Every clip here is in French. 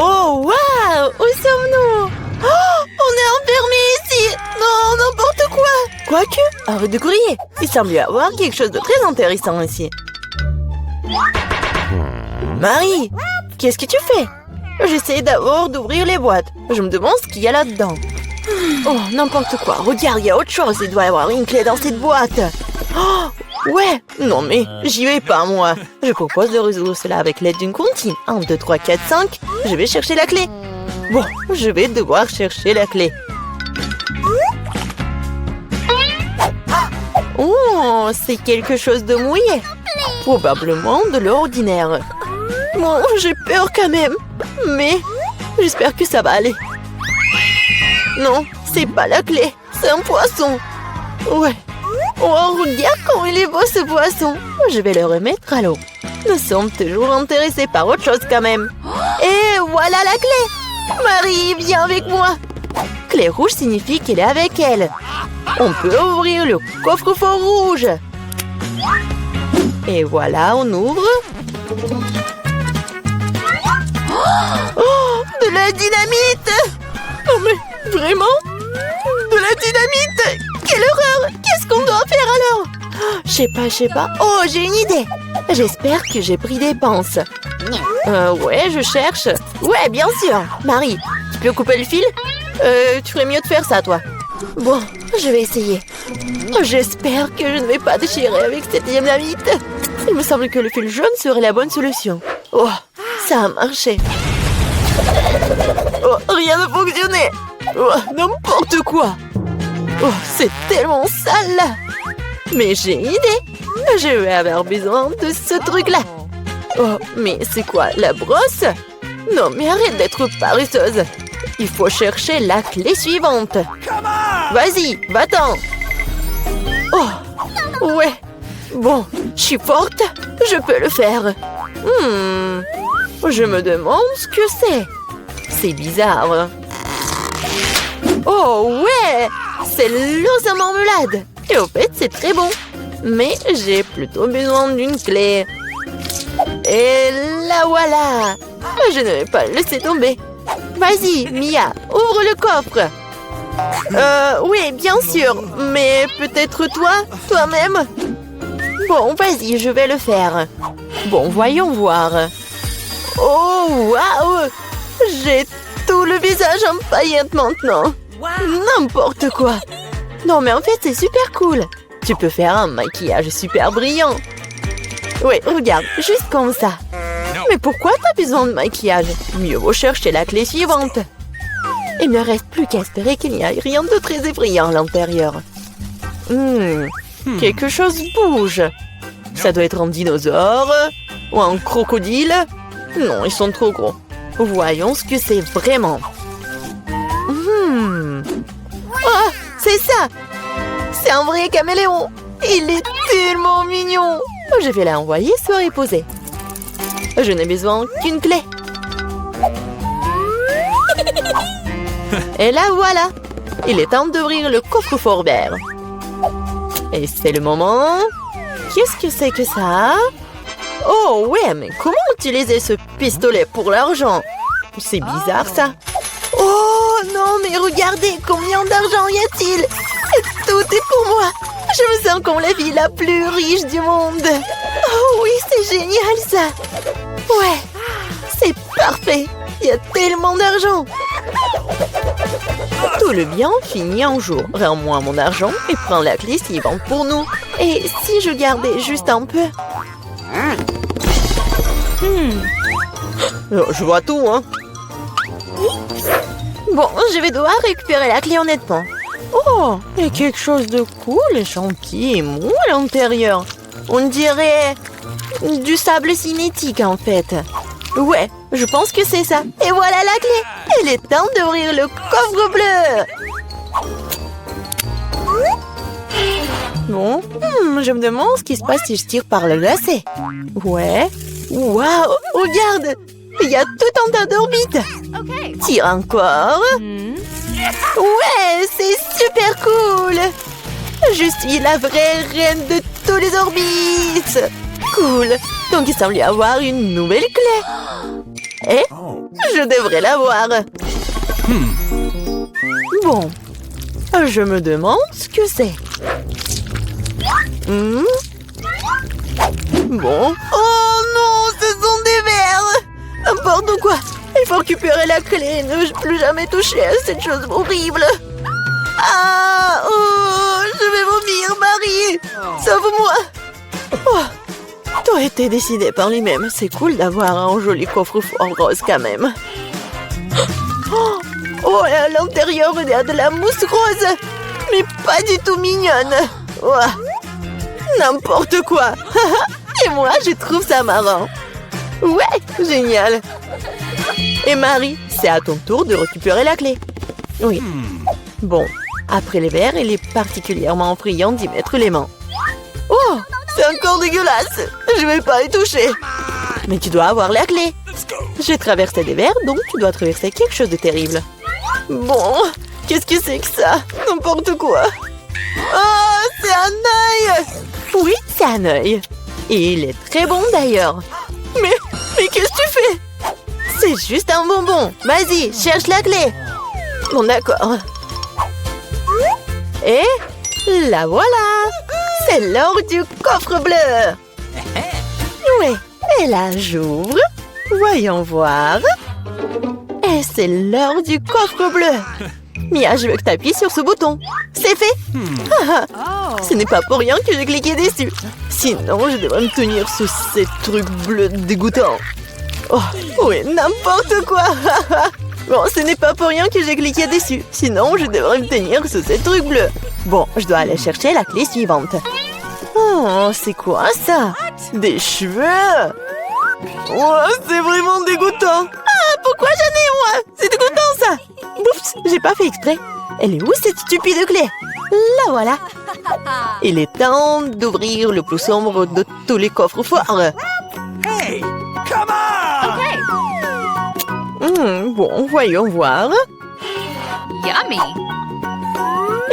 Oh, waouh! Où sommes-nous? Oh, on est enfermés ici! Non, n'importe quoi! Quoique, arrête de courir! Il semble y avoir quelque chose de très intéressant ici. Marie, qu'est-ce que tu fais? J'essaie d'abord d'ouvrir les boîtes. Je me demande ce qu'il y a là-dedans. Oh, n'importe quoi. Regarde, il y a autre chose. Il doit y avoir une clé dans cette boîte. Oh, ouais. Non, mais j'y vais pas, moi. Je propose de résoudre cela avec l'aide d'une comptine. 1, 2, 3, 4, 5. Je vais chercher la clé. Bon, je vais devoir chercher la clé. Oh, c'est quelque chose de mouillé. Probablement de l'ordinaire. Bon, j'ai peur quand même. Mais j'espère que ça va aller. Non, c'est pas la clé. C'est un poisson. Ouais. Oh, regarde comme il est beau ce poisson. Je vais le remettre à l'eau. Nous sommes toujours intéressés par autre chose quand même. Et voilà la clé. Marie, viens avec moi. Clé rouge signifie qu'elle est avec elle. On peut ouvrir le coffre-fort rouge. Et voilà, on ouvre. Oh, de la dynamite! Oh, mais vraiment? De la dynamite? Quelle horreur! Qu'est-ce qu'on doit faire alors? Je sais pas. Oh, j'ai une idée! J'espère que j'ai pris des pinces. Ouais, je cherche. Ouais, bien sûr. Marie, tu peux couper le fil? Tu ferais mieux de faire ça, toi. Bon, je vais essayer. J'espère que je ne vais pas déchirer avec cette dynamite. Il me semble que le fil jaune serait la bonne solution. Oh, ça a marché. Oh, rien ne fonctionnait. Oh, n'importe quoi. Oh, c'est tellement sale là. Mais j'ai une idée. Je vais avoir besoin de ce truc-là. Oh, mais c'est quoi, la brosse? Non, mais arrête d'être paresseuse. Il faut chercher la clé suivante. Vas-y, va-t'en. Oh, ouais. Bon, je suis forte. Je peux le faire. Je me demande ce que c'est. C'est bizarre. Oh ouais, c'est l'os à marmelade. Et au fait, c'est très bon. Mais j'ai plutôt besoin d'une clé. Et la voilà. Je ne vais pas le laisser tomber. Vas-y, Mia, ouvre le coffre. Oui, bien sûr. Mais peut-être toi-même. Bon, vas-y, je vais le faire. Bon, voyons voir. Oh, waouh! J'ai tout le visage en paillettes maintenant. N'importe quoi. Non, mais en fait, c'est super cool. Tu peux faire un maquillage super brillant. Oui, regarde, juste comme ça. Mais pourquoi t'as besoin de maquillage? Mieux vaut chercher la clé suivante. Il ne reste plus qu'à espérer qu'il n'y ait rien de très effrayant à l'intérieur. Quelque chose bouge. Ça doit être un dinosaure ou un crocodile. Non, ils sont trop gros. Voyons ce que c'est vraiment. Oh, c'est ça. C'est un vrai caméléon. Il est tellement mignon. Je vais l'envoyer se reposer. Je n'ai besoin qu'une clé. Et là, voilà. Il est temps d'ouvrir le coffre-fort vert. Et c'est le moment. Qu'est-ce que c'est que ça? Oh ouais, mais comment utiliser ce pistolet pour l'argent? C'est bizarre ça. Oh non, mais regardez, combien d'argent y a-t-il? Tout est pour moi. Je me sens comme la vie la plus riche du monde. Oh oui, c'est génial ça. Ouais, c'est parfait. Il y a tellement d'argent. Tout le bien finit un jour. Rends-moi mon argent et prends la clé suivante pour nous. Et si je gardais juste un peu? Je vois tout, hein. Bon, je vais devoir récupérer la clé honnêtement. Oh, il y a quelque chose de cool et gentil et mou à l'intérieur. On dirait du sable cinétique en fait. Ouais, je pense que c'est ça. Et voilà la clé. Il est temps d'ouvrir le coffre bleu. Bon, je me demande ce qui se passe si je tire par le lacet. Ouais. Waouh, regarde. Il y a tout un tas d'orbites. Tire encore. Ouais, c'est super cool. Je suis la vraie reine de tous les orbites. Cool. Donc il semble y avoir une nouvelle clé. Eh, je devrais l'avoir. Bon, je me demande ce que c'est. Bon. Oh non, ce sont des verres. N'importe quoi. Il faut récupérer la clé et ne plus jamais toucher à cette chose horrible. Ah, oh, je vais vomir, Marie. Sauve-moi. Oh, tout a été décidé par lui-même. C'est cool d'avoir un joli coffre-fort rose quand même. Oh, et à l'intérieur, il y a de la mousse rose. Mais pas du tout mignonne. Oh, n'importe quoi. Et moi, je trouve ça marrant. Ouais, génial. Et Marie, c'est à ton tour de récupérer la clé. Oui. Bon, après les verres, il est particulièrement friand d'y mettre les mains. Oh, c'est encore dégueulasse. Je vais pas y toucher. Mais tu dois avoir la clé. J'ai traversé des verres, donc tu dois traverser quelque chose de terrible. Bon, qu'est-ce que c'est que ça? N'importe quoi. Oh, c'est un œil. Oui, c'est un œil. Et il est très bon d'ailleurs. Mais qu'est-ce que tu fais? C'est juste un bonbon. Vas-y, cherche la clé. Bon, d'accord. Et la voilà. C'est l'heure du coffre bleu. Oui, et là, j'ouvre. Voyons voir. Et c'est l'heure du coffre bleu. Mia, je veux que tu appuies sur ce bouton. C'est fait. Ce n'est pas pour rien que j'ai cliqué dessus. Sinon, je devrais me tenir sous ces trucs bleus dégoûtants. Oh, oui, n'importe quoi. Bon, ce n'est pas pour rien que j'ai cliqué dessus. Sinon, je devrais me tenir sous ces trucs bleus. Bon, je dois aller chercher la clé suivante. Oh, c'est quoi ça? Des cheveux? Oh, c'est vraiment dégoûtant. Ah, pourquoi j'en ai moi? C'est dégoûtant ça. Oups, j'ai pas fait exprès. Elle est où cette stupide clé? La voilà. Il est temps d'ouvrir le plus sombre de tous les coffres forts. Hey, come on! Bon, voyons voir. Yummy!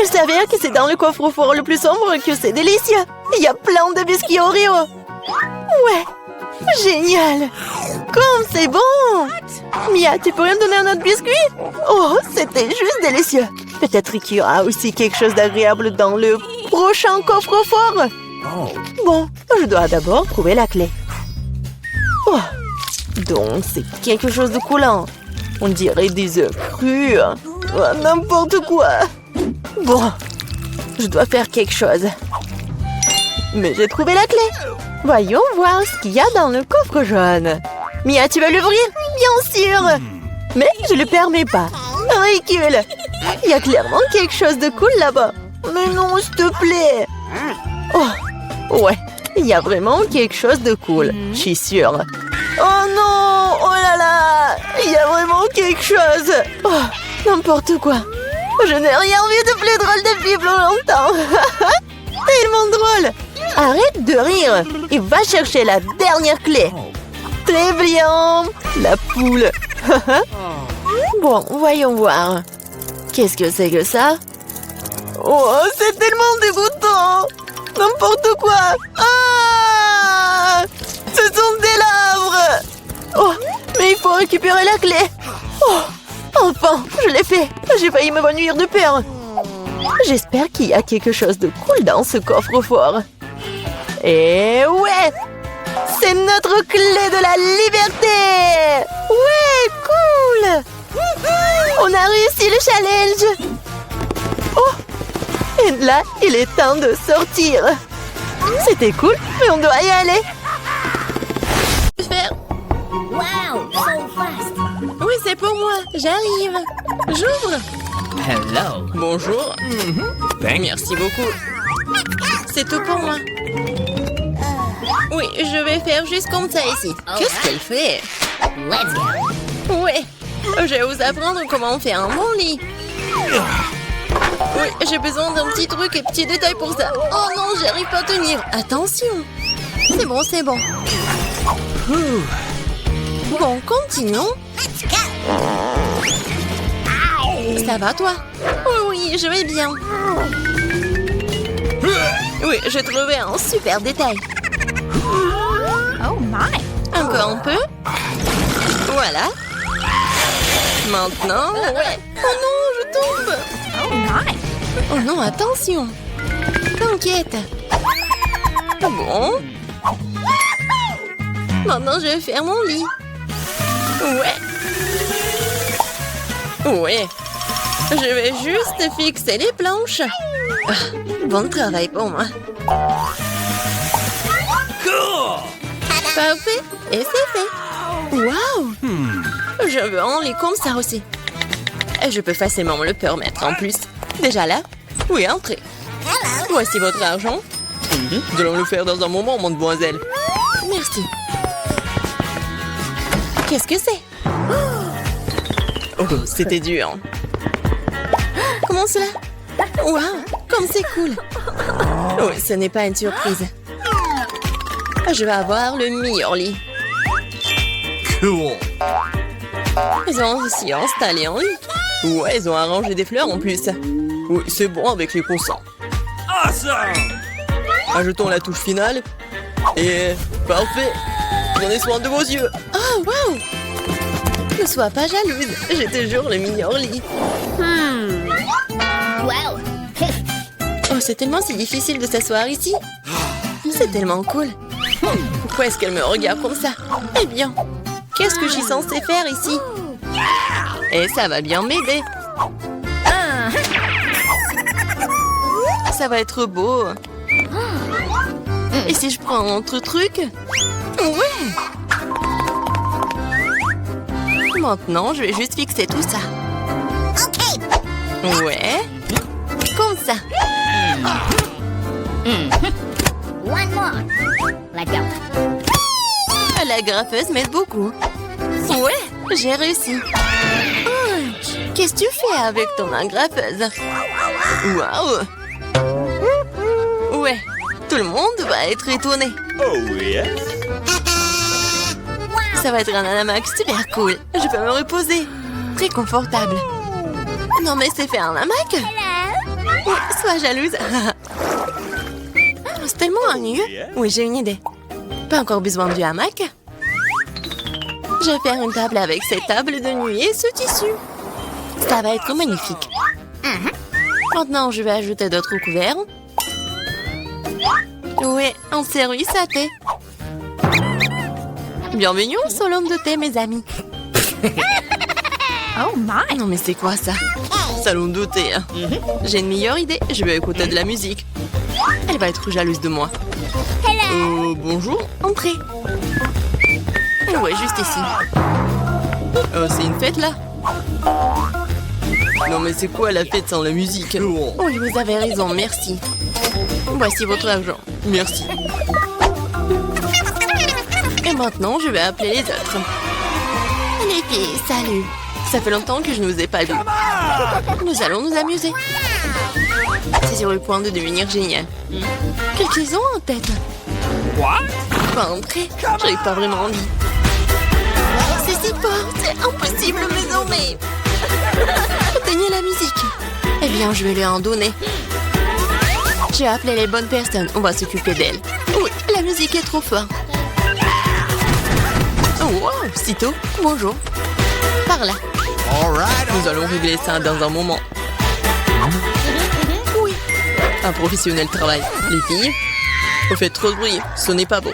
Il s'avère que c'est dans le coffre-fort le plus sombre que c'est délicieux. Il y a plein de biscuits Oreo. Ouais, génial. Comme c'est bon. Mia, tu pourrais me donner un autre biscuit? Oh, c'était juste délicieux. Peut-être qu'il y aura aussi quelque chose d'agréable dans le prochain coffre-fort. Bon, je dois d'abord trouver la clé. Oh, donc c'est quelque chose de coulant. On dirait des œufs crus. Oh, n'importe quoi. Bon, je dois faire quelque chose. Mais j'ai trouvé la clé. Voyons voir ce qu'il y a dans le coffre jaune. Mia, tu vas l'ouvrir? Bien sûr. Mais je ne le permets pas. Ridicule. Il y a clairement quelque chose de cool là-bas. Mais non, s'il te plaît. Oh, ouais. Il y a vraiment quelque chose de cool. Je suis sûre. Oh non! Oh là là! Il y a vraiment quelque chose. Oh, n'importe quoi. Je n'ai rien vu de plus drôle depuis plus longtemps. Tellement drôle. Arrête de rire et va chercher la dernière clé. Très bien. La poule. Bon, voyons voir. Qu'est-ce que c'est que ça? Oh, c'est tellement dégoûtant. N'importe quoi. Ah! Ce sont des larves. Oh, mais il faut récupérer la clé. Oh, enfin, je l'ai fait. J'ai failli m'évanouir de peur. J'espère qu'il y a quelque chose de cool dans ce coffre-fort. Et ouais! C'est notre clé de la liberté! Ouais, cool! On a réussi le challenge! Oh! Et là, il est temps de sortir. C'était cool, mais on doit y aller. Faire. Wow, so fast! Oui, c'est pour moi. J'arrive. J'ouvre. Hello. Bonjour. Merci beaucoup. C'est tout pour moi. Oui, je vais faire juste comme ça ici. Qu'est-ce qu'elle fait? Let's go! Oui, je vais vous apprendre comment faire un bon lit. Oui, j'ai besoin d'un petit truc et petit détail pour ça. Oh non, j'arrive pas à tenir. Attention. C'est bon, c'est bon. Bon, continuons. Ça va, toi? Oui, je vais bien. Oui, j'ai trouvé un super détail. Oh my! Encore un peu. Voilà. Maintenant, ouais. Oh non, je tombe. Oh, nice. Oh non, attention. T'inquiète. Bon. Maintenant, je vais faire mon lit. Ouais. Je vais juste fixer les planches. Ah, bon travail pour moi. Cool. Parfait. Et c'est fait. Waouh. Je veux un lit comme ça aussi. Et je peux facilement me le permettre en plus. Déjà là? Oui, entrez. Voici votre argent. Nous allons le faire dans un moment, mademoiselle. Merci. Qu'est-ce que c'est? Oh, c'était dur. Comment cela? Waouh, comme c'est cool. Oui, ce n'est pas une surprise. Je vais avoir le meilleur lit. Cool. Ils ont aussi installé un lit. Ouais, ils ont arrangé des fleurs en plus. Oui, c'est bon avec les coussins. Awesome. Ajoutons la touche finale. Et parfait. Prenez soin de vos yeux. Oh, waouh. Ne sois pas jalouse. J'ai toujours le meilleur lit. Wow. Oh, c'est tellement si difficile de s'asseoir ici. C'est tellement cool. Pourquoi est-ce qu'elle me regarde comme ça? Eh bien, qu'est-ce que je suis censée faire ici? Et ça va bien m'aider. Ça va être beau. Et si je prends un autre truc? Ouais. Maintenant, je vais juste fixer tout ça. Ouais. Comme ça. One more. Let's go. La graffeuse m'aide beaucoup. Ouais, j'ai réussi. Oh, qu'est-ce que tu fais avec ton agrafeuse? Waouh. Ouais, tout le monde va être étonné. Oh yes. Ça va être un hamac super cool. Je peux me reposer. Très confortable. Non mais c'est fait un hamac? Ouais, sois jalouse. C'est tellement ennuyeux. Oui, j'ai une idée. Pas encore besoin du hamac. Je vais faire une table avec cette table de nuit et ce tissu. Ça va être magnifique. Maintenant, je vais ajouter d'autres couverts. Oui, un service à thé. Bienvenue au salon de thé, mes amis. Oh my. Non, mais c'est quoi ça? Salon de thé. Hein. J'ai une meilleure idée. Je vais écouter de la musique. Elle va être jalouse de moi. Bonjour, entrez. Ouais, juste ici. C'est une fête, là? Non, mais c'est quoi la fête sans la musique? Oui, vous avez raison, merci. Voici votre argent. Merci. Et maintenant, je vais appeler les autres. Les filles, salut. Ça fait longtemps que je ne vous ai pas vu. Nous allons nous amuser. C'est sur le point de devenir génial. Qu'est-ce qu'ils ont en tête? What? Pas entrer. J'arrive pas vraiment envie. C'est si fort, c'est impossible désormais. Éteignez la musique. Eh bien, je vais lui en donner. J'ai appelé les bonnes personnes. On va s'occuper d'elles. Oui, la musique est trop forte. Oh, wow, sitôt. Bonjour. Par là. Nous allons régler ça dans un moment. Oui. Un professionnel travaille. Les filles, vous faites trop de bruit. Ce n'est pas bon.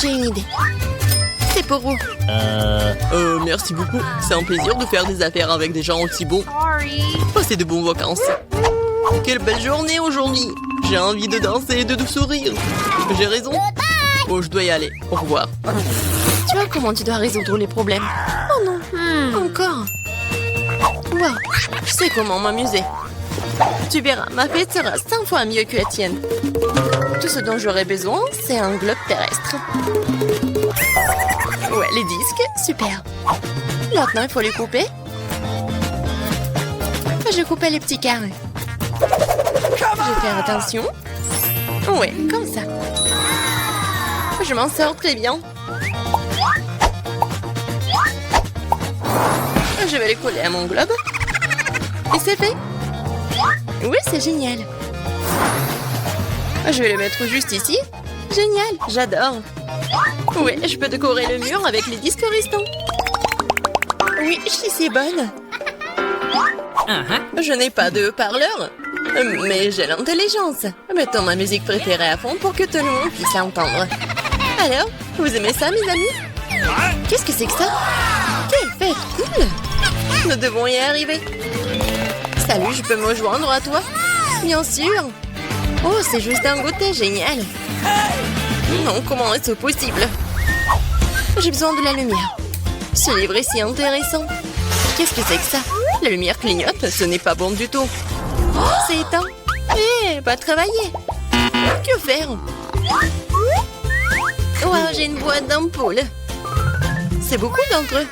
J'ai une idée. C'est pour vous. Merci beaucoup. C'est un plaisir de faire des affaires avec des gens aussi bons. Passez de bonnes vacances. Quelle belle journée aujourd'hui. J'ai envie de danser et de sourire. J'ai raison. Oh, je dois y aller. Au revoir. Tu vois comment tu dois résoudre les problèmes? Oh non. Encore. Wow. Je sais comment m'amuser. Tu verras, ma fête sera 5 fois mieux que la tienne. Tout ce dont j'aurai besoin, c'est un globe terrestre. Ouais, les disques, super. Maintenant, il faut les couper. Je coupais les petits carrés. Je vais faire attention. Ouais, comme ça. Je m'en sors très bien. Je vais les coller à mon globe. Et c'est fait. Oui, c'est génial. Je vais les mettre juste ici. Génial, j'adore. Oui, je peux décorer le mur avec les disques restants. Oui, je suis si bonne. Je n'ai pas de haut-parleur, mais j'ai l'intelligence. Mettons ma musique préférée à fond pour que tout le monde puisse l'entendre. Alors, vous aimez ça, mes amis? Qu'est-ce que c'est que ça? Quelle fête cool! Nous devons y arriver. Salut, je peux me joindre à toi? Bien sûr. Oh, c'est juste un goûter génial. Non, comment est-ce possible? J'ai besoin de la lumière. Ce livre est si intéressant. Qu'est-ce que c'est que ça? La lumière clignote, ce n'est pas bon du tout. Oh, c'est éteint. Hé, pas travailler. Que faire? Wow, j'ai une boîte d'ampoules. C'est beaucoup d'entre eux.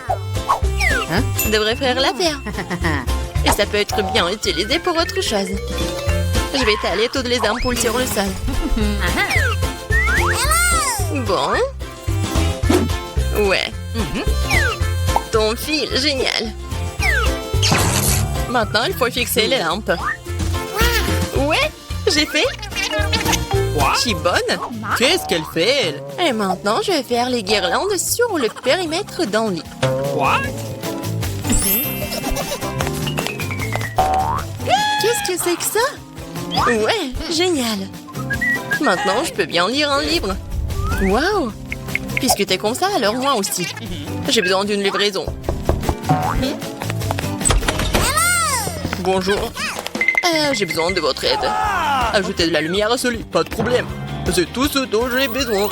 Ça devrait faire l'affaire. Et ça peut être bien utilisé pour autre chose. Je vais étaler toutes les ampoules sur le sol. Bon. Ouais. Ton fil, génial. Maintenant, il faut fixer les lampes. Ouais, j'ai fait. Je suis bonne. Qu'est-ce qu'elle fait, elle? Et maintenant, je vais faire les guirlandes sur le périmètre d'un lit. What? Qu'est-ce que c'est que ça? Ouais, génial. Maintenant, je peux bien lire un livre. Waouh! Puisque t'es comme ça, alors moi aussi. J'ai besoin d'une livraison. Bonjour. J'ai besoin de votre aide. Ajoutez de la lumière à ce lit, pas de problème. C'est tout ce dont j'ai besoin.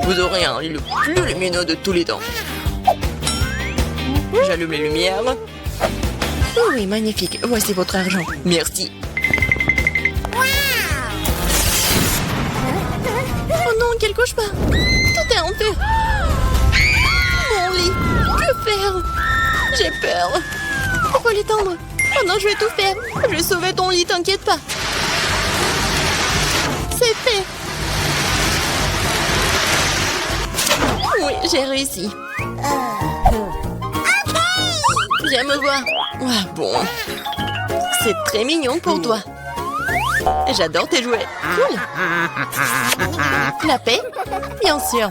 Vous aurez un lit le plus lumineux de tous les temps. J'allume les lumières. Oh oui, magnifique. Voici votre argent. Merci. Oh non, quel cauchemar. Tout est en feu. Mon lit. Que faire? J'ai peur. Il faut l'étendre. Oh non, je vais tout faire. Je vais sauver ton lit, t'inquiète pas. C'est fait. Oui, j'ai réussi. Viens me voir. Ah, bon. C'est très mignon pour toi. J'adore tes jouets. Cool. La paix? Bien sûr.